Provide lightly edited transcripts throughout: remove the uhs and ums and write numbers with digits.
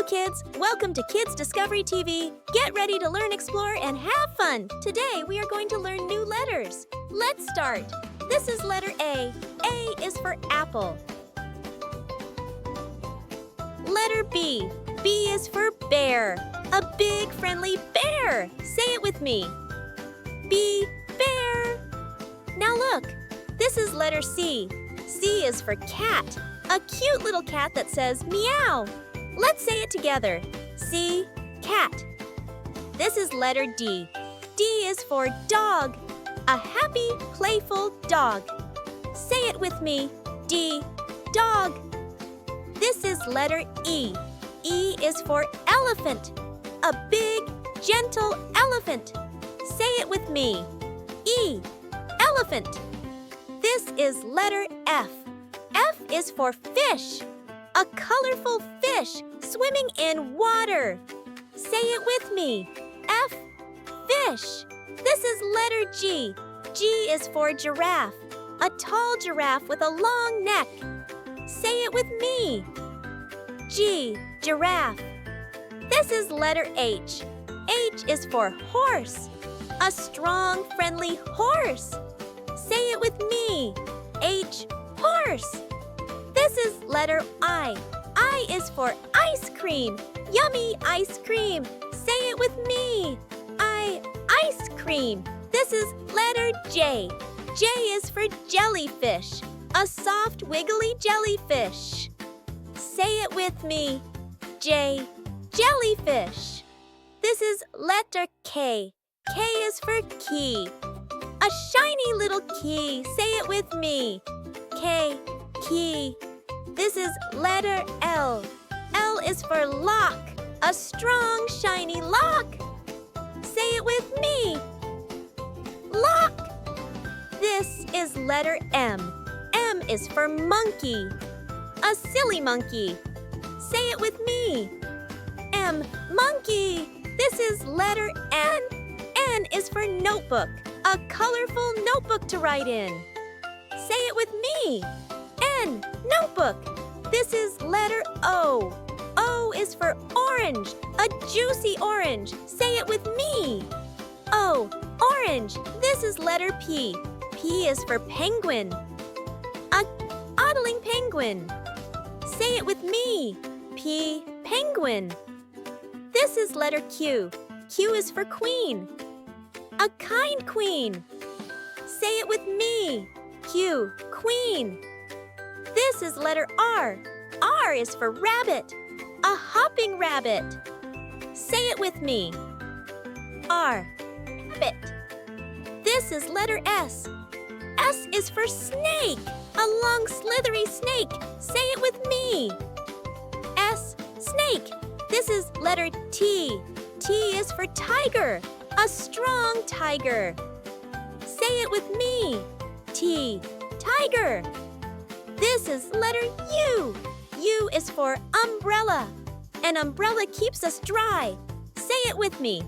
kids! Welcome to Kids Discovery TV. Get ready to learn, explore, and have fun. Today, we are going to learn new letters. Let's start. This is letter A. A is for apple. Letter B. B is for bear. A big, friendly bear. Say it with me. B, bear. Now look. This is letter C. C is for cat. A cute little cat that says meow. Let's say it together. C, cat. This is letter D. D is for dog. A happy, playful dog. Say it with me. D, dog. This is letter E. E is for elephant. A big, gentle elephant. Say it with me. E, elephant. This is letter F. F is for fish. A colorful fish swimming in water. Say it with me. F, fish. This is letter G. G is for giraffe. A tall giraffe with a long neck. Say it with me. G, giraffe. This is letter H. H is for horse. A strong, friendly horse. Say it with me. H, horse. This is letter I. I is for ice cream. Yummy ice cream. Say it with me. I, ice cream. This is letter J. J is for jellyfish. A soft, wiggly jellyfish. Say it with me. J, jellyfish. This is letter K. K is for key. A shiny little key. Say it with me. K, key. This is letter L. L is for lock. A strong, shiny lock. Say it with me. Lock. This is letter M. M is for monkey. A silly monkey. Say it with me. M, monkey. This is letter N. N is for notebook. A colorful notebook to write in. Say it with me. N, notebook. This is letter O. O is for orange. A juicy orange. Say it with me. O, orange. This is letter P. P is for penguin. A toddling penguin. Say it with me. P, penguin. This is letter Q. Q is for queen. A kind queen. Say it with me. Q, queen. This is letter R. R is for rabbit. A hopping rabbit. Say it with me. R, rabbit. This is letter S. S is for snake. A long, slithery snake. Say it with me. S, snake. This is letter T. T is for tiger. A strong tiger. Say it with me. T, tiger. This is letter U. U is for umbrella. An umbrella keeps us dry. Say it with me.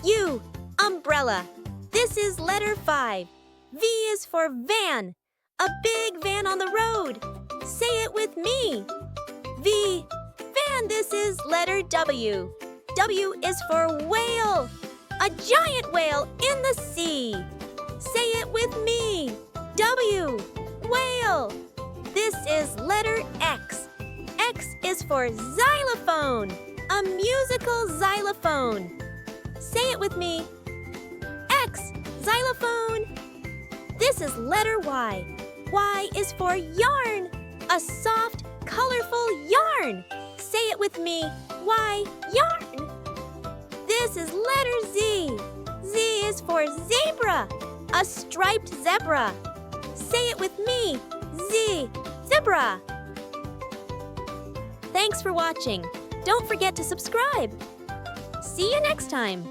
U, umbrella. This is letter 5. V is for van. A big van on the road. Say it with me. V, van. This is letter W. W is for whale. A giant whale in the sea. Say it with me. W, whale. This is letter X. X is for xylophone. A musical xylophone. Say it with me. X, xylophone. This is letter Y. Y is for yarn. A soft, colorful yarn. Say it with me. Y, yarn. This is letter Z. Z is for zebra. A striped zebra. Say it with me. Z, zebra. Thanks for watching. Don't forget to subscribe. See you next time.